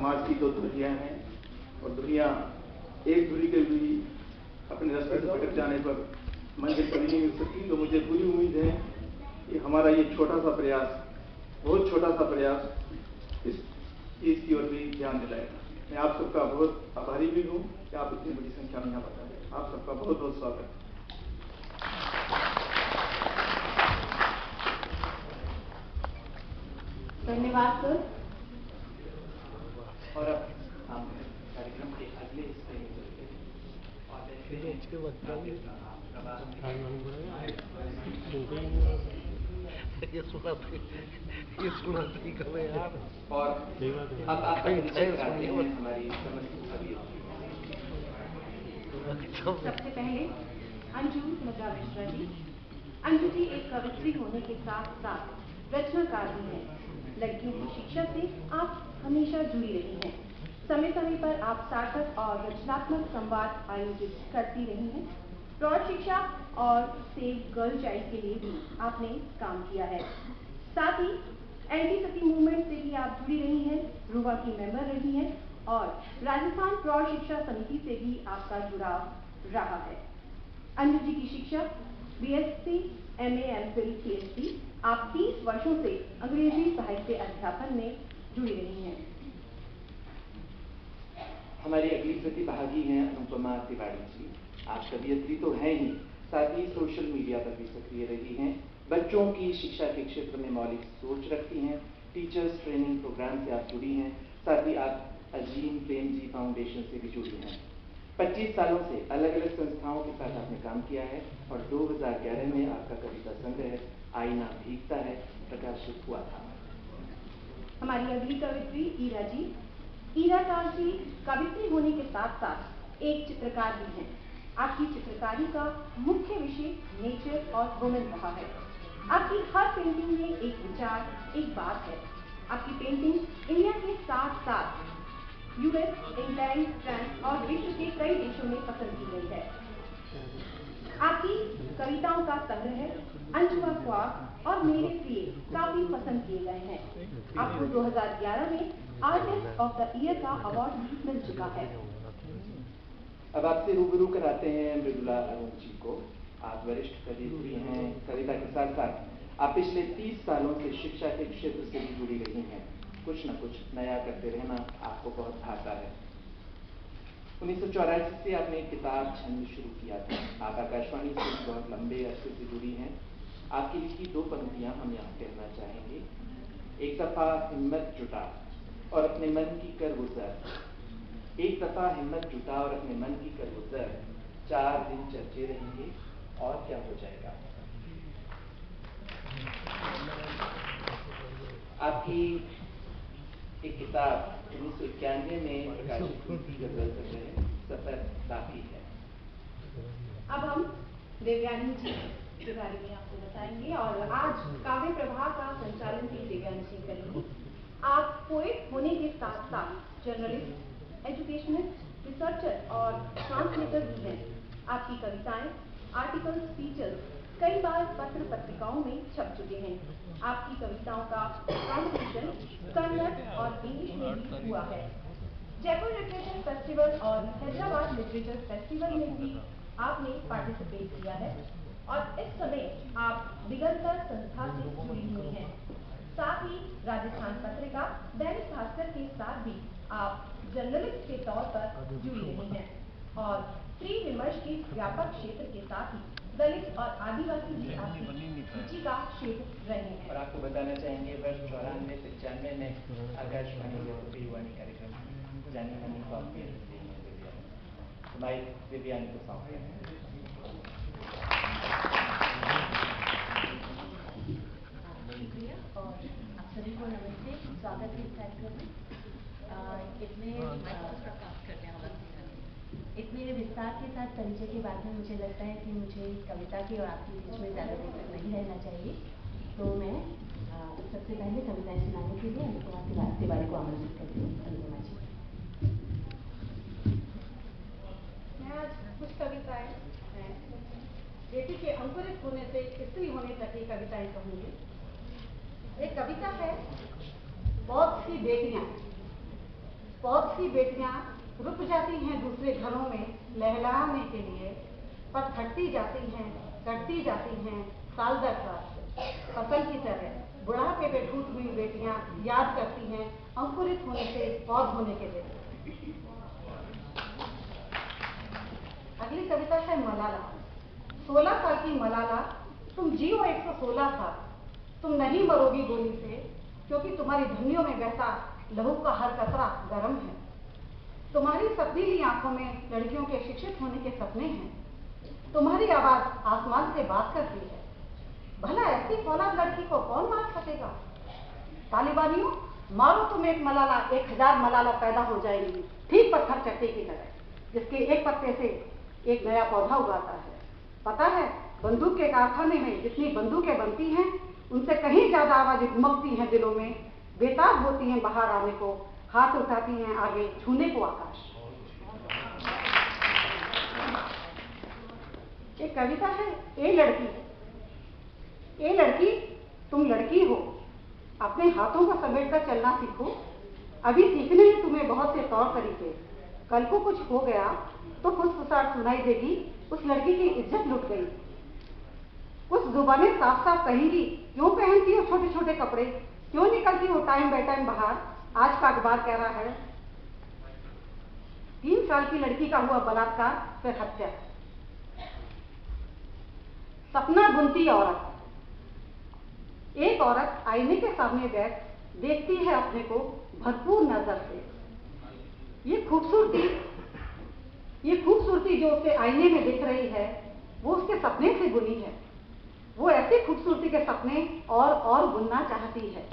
समाज की दो धुरियाँ हैं और दुनिया एक धुरी के भी अपने रास्ते से भटक जाने पर मंजिल कभी नहीं मिल सकती। तो मुझे पूरी उम्मीद है कि हमारा ये छोटा सा प्रयास, बहुत छोटा सा प्रयास इस चीज़ की ओर भी ध्यान दिलाएगा। मैं आप सबका बहुत आभारी भी हूँ कि आप इतनी बड़ी संख्या में यहाँ पर आए। आप सबका बहुत बहुत स्वागत है। धन्यवाद सर। और अब हम कार्यक्रम के अगले हिस्से में चलते हैं और अब आपका परिचय कराते हैं हमारी समस्त सभी। सबसे पहले अंजू लता मिश्रा जी। अंजू जी एक कवित्री होने के साथ साथ रचनाकार भी हैं। लड़कियों की शिक्षा से आप हमेशा जुड़ी रही हैं। समय समय पर आप सार्थक और रचनात्मक संवाद आयोजित करती रही हैं। प्रौढ़ शिक्षा और सेव गर्ल चाइल्ड के लिए भी आपने काम किया है। साथ ही एंटी सती मूवमेंट से भी आप जुड़ी रही हैं, रुवा की मेंबर रही हैं और राजस्थान प्रौढ़ शिक्षा समिति से भी आपका जुड़ाव रहा है। अंजू जी की शिक्षा बीएससी, एमए, एमफिल, पीएचडी। आप 30 वर्षों से अंग्रेजी साहित्य अध्यापन में जुड़ी रही हैं। हमारी अगली प्रतिभागी हैं अनुपमा तिवारी जी। आप कवियत्री तो हैं ही, साथ ही सोशल मीडिया पर भी सक्रिय रही हैं। बच्चों की शिक्षा के क्षेत्र में मौलिक सोच रखती हैं। टीचर्स ट्रेनिंग प्रोग्राम से आप जुड़ी हैं। साथ ही आप अजीम प्रेम जी फाउंडेशन से भी जुड़ी हैं। 25 सालों से अलग अलग संस्थाओं के साथ आपने काम किया है और 2011 में आपका कविता संग्रह आईना भीगता है प्रकाशित हुआ था। हमारी अगली कवित्री ईरा जी। ईरा काल जी कवित्री होने के साथ साथ एक चित्रकार भी हैं। आपकी चित्रकारी का मुख्य विषय नेचर और वुमेन रहा है। आपकी हर पेंटिंग में एक विचार, एक बात है। आपकी पेंटिंग इंडिया के साथ साथ यूएस, इंग्लैंड, फ्रांस और विश्व के कई देशों में पसंद की गई है। आपकी कविताओं का संग्रह अंजुआ ख्वाब और मेरे प्रिय काफी पसंद किए गए हैं। आपको 2011 में आर्टिस्ट ऑफ द ईयर का अवार्ड भी मिल चुका है। अब आपसे रूबरू कराते हैं मृदुला अरुण जी को। आप वरिष्ठ कवियत्री हैं। कविता के साथ साथ आप पिछले 30 सालों से शिक्षा के क्षेत्र से भी जुड़ी रही हैं। कुछ न कुछ नया करते रहना आपको बहुत भाता है। 1984 से आपने एक किताब छंद शुरू किया था। आप आकाशवाणी से बहुत लंबे अरसे से जुड़ी हैं। आपकी लिखी 2 पंक्तियां हम यहाँ कहना चाहेंगे। एक दफा हिम्मत जुटा और अपने मन की कर गुजर। एक दफा हिम्मत जुटा और अपने मन की कर गुजर। 4 दिन चर्चे रहेंगे और क्या हो जाएगा। आपकी एक किताब 1991 में प्रकाशित हुई थी, गजल संग्रह सफर बाकी है। अब हम देवयानी जी के बारे में आपको बताएंगे और आज काव्य प्रभा का संचालन भी देवयानी जी करेंगी। आप पोएट होने के साथ साथ जर्नलिस्ट, एजुकेशनिस्ट, रिसर्चर और ट्रांसलेटर भी हैं। आपकी कविताएं, आर्टिकल्स, फीचर्स कई बार पत्र पत्रिकाओं में छप चुके हैं। आपकी कविताओं का ट्रांसलेशन कन्नड़ और इंग्लिश में भी हुआ है। जयपुर लिटरेचर फेस्टिवल और हैदराबाद लिटरेचर फेस्टिवल में भी आपने पार्टिसिपेट किया है और इस समय आप दिगंतर संस्था से जुड़ी हुई हैं। साथ ही राजस्थान पत्रिका दैनिक भास्कर के साथ भी आप जर्नलिस्ट के तौर पर जुड़ी रही हैं और फ्री विमर्श के व्यापक क्षेत्र के साथ ही दलित और आदिवासी भी आपकी रुचि का क्षेत्र रहे हैं। और आपको बताना चाहेंगे वर्ष 94-95 में आकाशवाणी के युवानी कार्यक्रम जानी मानी कॉपी हमारी दिव्यांग को सौंपते हैं। शुक्रिया और आप सभी को नमस्ते, स्वागत है इस कार्यक्रम में। इतने विस्तार के साथ परिचय के बाद में मुझे लगता है कि मुझे कविता के और आपके बीच में ज़्यादा देर तक नहीं रहना चाहिए। तो मैं सबसे पहले कविताएं सुनाने के लिए अनुपमा तिवारी को आमंत्रित करती हूँ। अनुपमा जी। मैं आज कुछ कविताएं बेटी के अंकुरित होने से स्त्री होने तक की कविताएं कहूँगी। एक कविता है बहुत सी बेटियां। बहुत सी बेटियां रुक जाती हैं दूसरे घरों में लहलाने के लिए, पर थकती जाती हैं, कटती जाती हैं साल दर साल। फसल की तरह बुढ़ापे पे टूट हुई बेटियां याद करती हैं अंकुरित होने से पौध होने के दिन। अगली कविता है मलाला। 16 साल की मलाला, तुम जियो 116 साल, तुम नहीं मरोगी गोली से, क्योंकि तुम्हारी धमनियों में बहता लहू का हर कतरा गर्म है। तुम्हारी सपनीली आंखों में लड़कियों के शिक्षित होने के सपने हैं। तुम्हारी आवाज आसमान से बात करती है। भला ऐसी फौलाद लड़की को कौन मार सकेगा? तालिबानियों, मारो तुम एक मलाला, 1000 मलाला पैदा हो जाएगी, ठीक पत्थर चट्टे की तरह, जिसके एक पत्ते से एक नया पौधा उगाता है। पता है, बंदूक के कारखाने में जितनी बंदूकें बनती हैं, उनसे कहीं ज्यादा आवाजें घुमकती हैं दिलों में, बेताब होती हैं बाहर आने को, हाथ उठाती हैं आगे छूने को आकाश। एक कविता है, ए लड़की, ए लड़की, तुम लड़की हो, अपने हाथों को समेटकर चलना सीखो। अभी सीखने हैं तुम्हें बहुत से तौर तरीके, कल को कुछ हो गया तो फुसफुसाहट सुनाई देगी, उस लड़की की इज्जत लुट गई। कुछ जुबानें साफ साफ कहेंगी, क्यों पहनती हो छोटे छोटे कपड़े, क्यों निकलती हो टाइम बाय टाइम बाहर, आज का अखबार कह रहा है 3 साल की लड़की का हुआ बलात्कार फिर हत्या। सपना बुनती औरत। एक औरत आईने के सामने बैठ देखती है अपने को भरपूर नजर से। ये खूबसूरती जो उसे आईने में दिख रही है, वो उसके सपने से बुनी है। वो ऐसी खूबसूरती के सपने और बुनना चाहती है।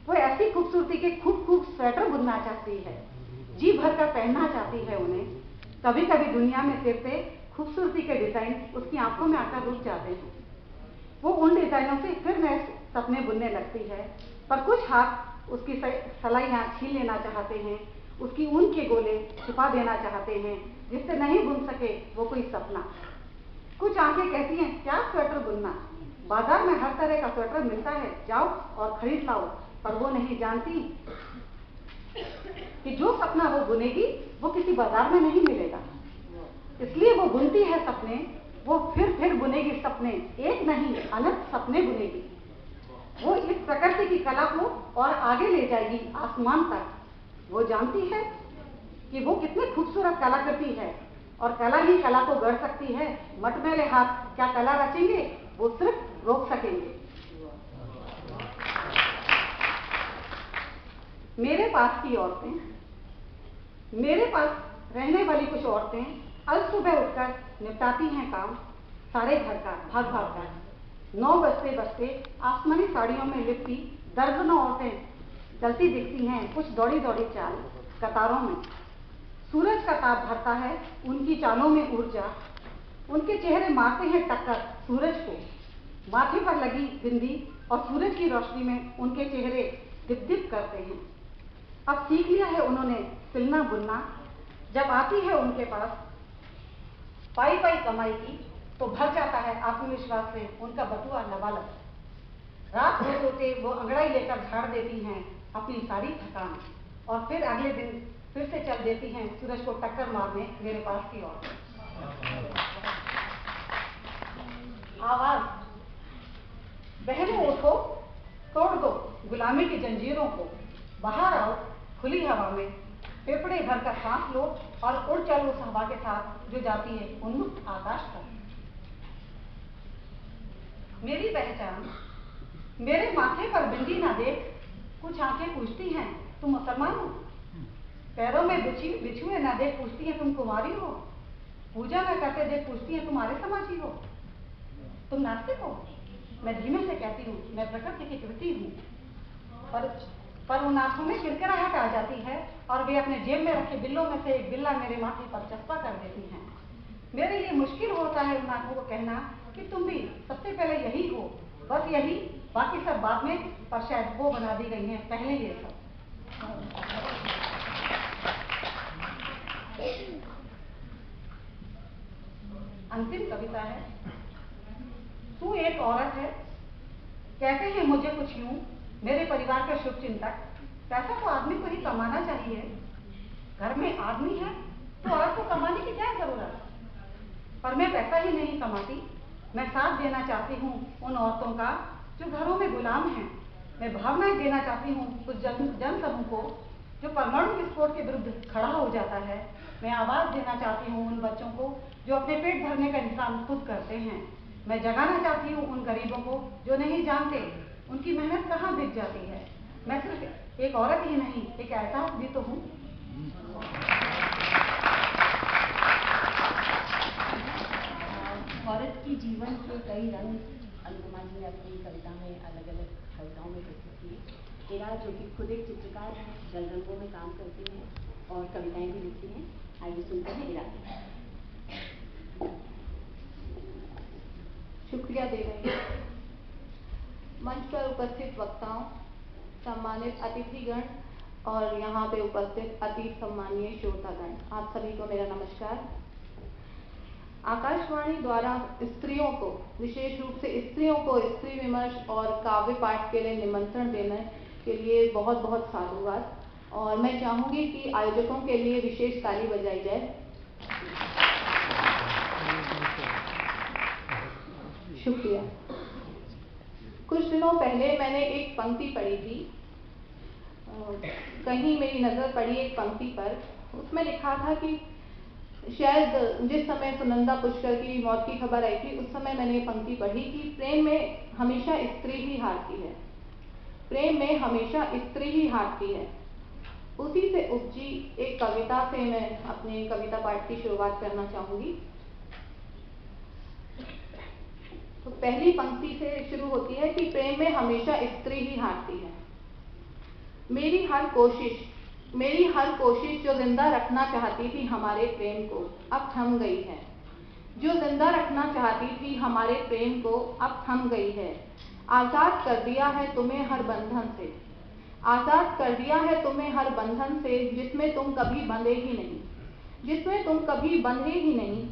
वो ऐसी खूबसूरती के खूब स्वेटर बुनना चाहती है, जी भर कर पहनना चाहती है उन्हें। कभी कभी दुनिया में सिर पे खूबसूरती के डिजाइन उसकी आंखों में आकर रुक जाते हैं। वो उन डिजाइनों से फिर नए सपने बुनने लगती है, पर कुछ हाथ उसकी सलाइयां छीन लेना चाहते हैं, उसकी ऊन के गोले छुपा देना चाहते हैं, जिससे नहीं बुन सके वो कोई सपना। कुछ आंखें कहती हैं, क्या स्वेटर बुनना, बाजार में हर तरह का स्वेटर मिलता है, जाओ और खरीद लाओ। पर वो नहीं जानती कि जो सपना वो बुनेगी वो किसी बाजार में नहीं मिलेगा। इसलिए वो बुनती है सपने, वो फिर बुनेगी सपने, एक नहीं अनंत सपने बुनेगी। वो इस प्रकृति की कला को और आगे ले जाएगी आसमान तक। वो जानती है कि वो कितनी खूबसूरत कलाकृति है, और कला ही कला को गढ़ सकती है। मटमैले हाथ क्या कला रचेंगे, वो सिर्फ रोक सकेंगे। मेरे पास की औरतें, मेरे पास रहने वाली कुछ औरतें अल सुबह उठकर निपटाती हैं काम सारे घर का भाग भाग कर। 9 बजते बजते आसमानी साड़ियों में लिपटी दर्जनों औरतें चलती दिखती हैं, कुछ दौड़ी दौड़ी चाल कतारों में। सूरज का ताप भरता है उनकी चालों में ऊर्जा, उनके चेहरे मारते हैं टक्कर सूरज को। माथे पर लगी बिंदी और सूरज की रोशनी में उनके चेहरे दिप दिप करते हैं। अब सीख लिया है उन्होंने सिलना बुनना। जब आती है उनके पास पाई पाई कमाई की, तो भर जाता है आत्मविश्वास से उनका बटुआ लबालब। रात हो सोते वो अंगड़ाई लेकर झाड़ देती हैं अपनी सारी थकान, और फिर अगले दिन फिर से चल देती हैं सूरज को टक्कर मारने मेरे पास की ओर। आवाज, बहनों उठो, तोड़ दो गुलामी की जंजीरों को, बाहर आओ खुली हवा में, फेफड़े भरकर सांस लो और उड़ चलो उस हवा के साथ जो जाती है उन्मुक्त आकाश पर। मेरी पहचान, मेरे माथे पर बिंदी ना देख, कुछ आंखें पूछती हैं तुम मुसलमान हो। पैरों में बिछुए ना देख पूछती हैं तुम कुंवारी हो। पूजा न करते देख पूछती हैं तुम आर्य समाजी हो, तुम नास्तिक हो। मैं धीमे से कहती हूँ मैं प्रकृति की कृति हूँ, पर उन आंखों में किरकिराहट आ जाती है और वे अपने जेब में रखे बिल्लों में से एक बिल्ला मेरे माथे पर चस्पा कर देती हैं। मेरे लिए मुश्किल होता है उन आंखों को कहना कि तुम भी सबसे पहले यही हो, बस यही, बाकी सब बाद में, पर शायद वो बना दी गई हैं पहले ये सब। अंतिम कविता है, तू एक औरत है, कहते हैं मुझे कुछ यूं मेरे परिवार के शुभ चिंतक, पैसा तो आदमी को ही कमाना चाहिए, घर में आदमी है तो औरत को कमाने की क्या जरूरत? पर मैं पैसा ही नहीं कमाती, मैं साथ देना चाहती हूँ उन औरतों का जो घरों में गुलाम हैं। मैं भावनाएं देना चाहती हूँ उस जन समूह को जो परमाणु विस्फोट के विरुद्ध खड़ा हो जाता है। मैं आवाज देना चाहती हूँ उन बच्चों को जो अपने पेट भरने का इंतजाम खुद करते हैं। मैं जगाना चाहती हूँ उन गरीबों को जो नहीं जानते उनकी मेहनत कहाँ बिक जाती है। मैं सिर्फ एक औरत ही नहीं, एक एहसास भी तो हूँ। औरत की जीवन के कई रंग अनुपमा जी ने अपनी कविता में अलग अलग कविताओं में प्रस्तुत किए। इरा जो कि खुद एक चित्रकार है, जल रंगों में काम करती हैं और कविताएं भी लिखती हैं। आइए सुनते हैं इरा। शुक्रिया दे रही हूँ। मंच पर उपस्थित वक्ताओं, सम्मानित अतिथिगण और यहाँ पे उपस्थित अति सम्मानीय श्रोतागण, आप सभी को मेरा नमस्कार। आकाशवाणी द्वारा स्त्रियों को, विशेष रूप से स्त्रियों को स्त्री विमर्श और काव्य पाठ के लिए निमंत्रण देने के लिए बहुत बहुत साधुवाद। और मैं चाहूंगी कि आयोजकों के लिए विशेष ताली बजाई जाए। शुक्रिया। कुछ दिनों पहले मैंने एक पंक्ति पढ़ी थी, कहीं मेरी नजर पड़ी एक पंक्ति पर। उसमें लिखा था कि शायद जिस समय सुनंदा पुष्कर की मौत की खबर आई थी उस समय मैंने ये पंक्ति पढ़ी कि प्रेम में हमेशा स्त्री ही हारती है, प्रेम में हमेशा स्त्री ही हारती है। उसी से उपजी एक कविता से मैं अपने कविता पाठ की शुरुआत करना चाहूंगी। तो पहली पंक्ति से शुरू होती है कि प्रेम में हमेशा स्त्री ही हारती है। मेरी हर कोशिश जो जिंदा रखना चाहती थी हमारे प्रेम को अब थम गई है, जो जिंदा रखना चाहती थी हमारे प्रेम को अब थम गई है। आजाद कर दिया है तुम्हें हर बंधन से, आजाद कर दिया है तुम्हें हर बंधन से जिसमें तुम कभी बंधे ही नहीं, जिसमें तुम कभी बंधे ही नहीं।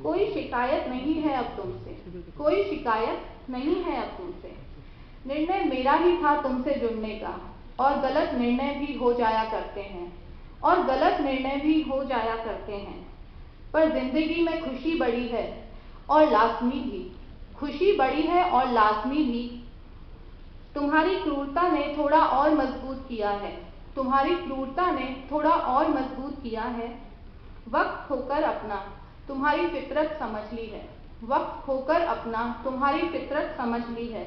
कोई शिकायत नहीं है अब तुमसे, कोई शिकायत नहीं है अब तुमसे। निर्णय मेरा ही था तुमसे जुड़ने का और गलत निर्णय भी हो जाया करते हैं, और गलत निर्णय भी हो जाया करते हैं। पर जिंदगी में खुशी बड़ी है और लाजमी भी, खुशी बड़ी है और लाजमी भी। तुम्हारी क्रूरता ने थोड़ा और मजबूत किया है, तुम्हारी क्रूरता ने थोड़ा और मजबूत किया है। वक्त होकर अपना तुम्हारी फितरत समझ ली है, वक्त होकर अपना तुम्हारी फितरत समझ ली है।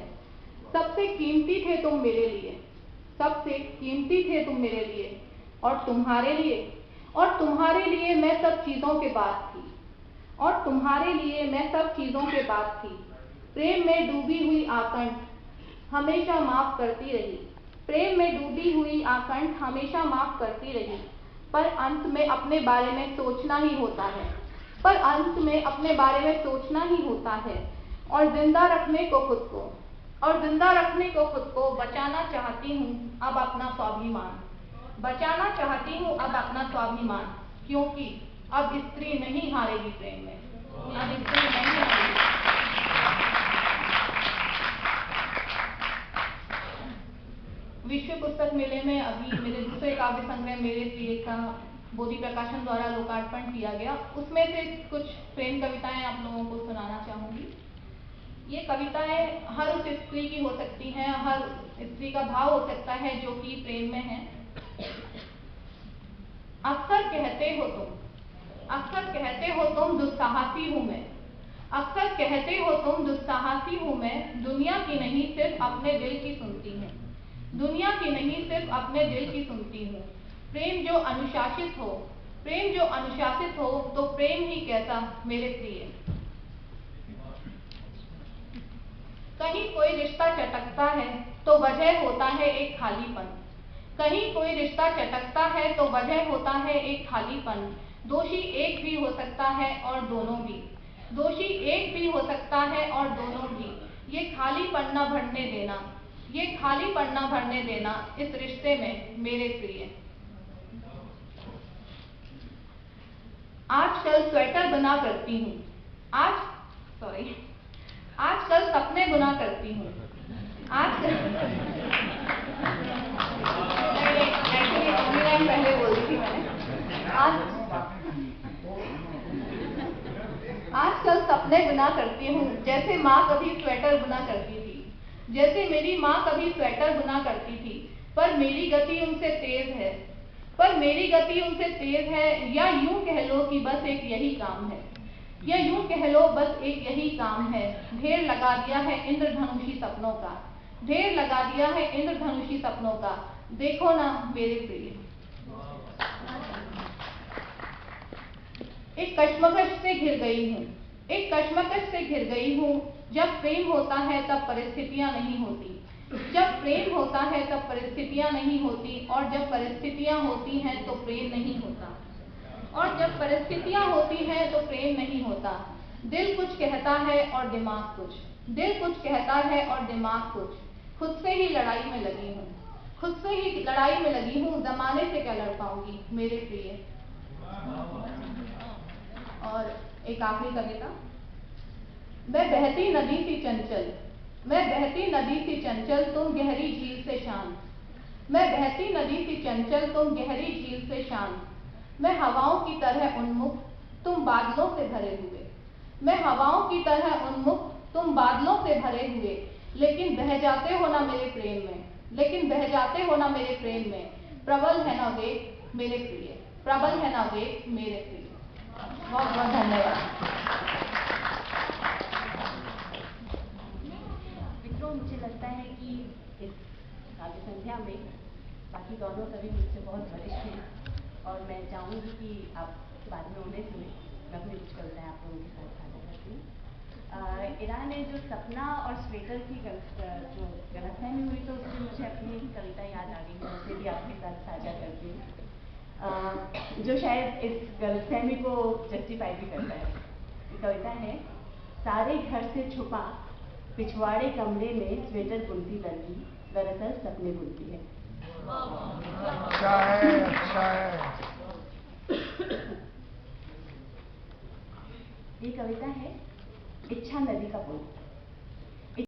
सबसे कीमती थे तुम मेरे लिए, सबसे कीमती थे तुम मेरे लिए, और तुम्हारे लिए मैं सब चीजों के बाद थी, और तुम्हारे लिए मैं सब चीजों के बाद थी। प्रेम में डूबी हुई आकंठ हमेशा माफ करती रही, प्रेम में डूबी हुई आकंठ हमेशा माफ करती रही। पर अंत में अपने बारे में सोचना ही होता है, पर अंत में अपने बारे में सोचना ही होता है। और जिंदा रखने को खुद को, और जिंदा रखने को खुद को बचाना चाहती हूँ अब अपना स्वाभिमान, बचाना चाहती हूँ अब अपना स्वाभिमान। क्योंकि अब स्त्री नहीं हारेगी प्रेम में, अब स्त्री नहीं हारेगी। विश्व पुस्तक मेले में अभी मेरे दूसरे काव्य संग्रह मेरे प्रिय का बोधि प्रकाशन द्वारा लोकार्पण किया गया। उसमें से कुछ प्रेम कविताएं आप लोगों को सुनाना चाहूंगी। ये कविताएं हर उस स्त्री की हो सकती हैं, हर स्त्री का भाव हो सकता है जो कि प्रेम में है। अक्सर कहते हो तुम, अक्सर कहते हो तुम दुस्साहसी हूं मैं, अक्सर कहते हो तुम दुस्साहसी हूं मैं। दुनिया की नहीं सिर्फ अपने दिल की सुनती हूँ, दुनिया की नहीं सिर्फ अपने दिल की सुनती हूँ। प्रेम जो अनुशासित हो, प्रेम जो अनुशासित हो तो प्रेम ही कैसा मेरे प्रिय। कहीं कोई रिश्ता चटकता है तो वजह होता है एक खालीपन, कहीं कोई रिश्ता चटकता है तो वजह होता है एक खालीपन। दोषी एक भी हो सकता है और दोनों भी, दोषी एक भी हो सकता है और दोनों भी। ये खालीपन न भरने देना, ये खालीपन न भरने देना इस रिश्ते में मेरे प्रिय। आजकल स्वेटर बुना करती हूँ, आजकल सपने बुना करती हूँ, आजकल एक्चुअली मेरा लाइन पहले बोल दी थी मैंने। आजकल सपने बुना करती हूँ जैसे माँ कभी स्वेटर बुना करती थी, जैसे मेरी माँ कभी स्वेटर बुना करती थी, पर मेरी गति उनसे तेज है, या यूं कह लो कि बस एक यही काम है, ढेर लगा दिया है इंद्रधनुषी सपनों का, देखो ना मेरे प्रिय। एक कश्मकश से घिर गई हूँ, जब प्रेम होता है तब परिस्थितियां नहीं होती, और जब परिस्थितियां होती हैं तो प्रेम नहीं होता, दिल कुछ कहता है और दिमाग कुछ, खुद से ही लड़ाई में लगी हूँ, जमाने से क्या लड़ पाऊंगी मेरे प्रिय। और एक आखिरी कविता। मैं बहती नदी सी चंचल, तुम गहरी झील से शांत, मैं हवाओं की तरह उन्मुख, तुम बादलों से भरे हुए, लेकिन बह जाते हो ना मेरे प्रेम में, प्रबल है ना वेग मेरे प्रिय। बहुत बहुत धन्यवाद। मित्रों, मुझे लगता है कि इस काव्य संध्या में बाकी दोनों कवि मुझसे बहुत वरिष्ठ हैं और मैं चाहूँगी कि आप बाद में उन्हें सुने। मैं अपनी कुछ कविताएं आप लोगों के साथ साझा करती हूँ। इरा ने जो सपना और स्वेटर की जो गलतफहमी हुई तो उससे मुझे अपनी कविता याद आ गई, मैं उसे भी आपके साथ साझा करती हूँ, जो शायद इस गलतफहमी को जस्टिफाई भी करता है। कविता है, सारे घर से छुपा पिछवाड़े कमरे में स्वेटर बुनती लड़की, दरअसल सपने बुनती है। अच्छा है। ये कविता है इच्छा नदी का पुल।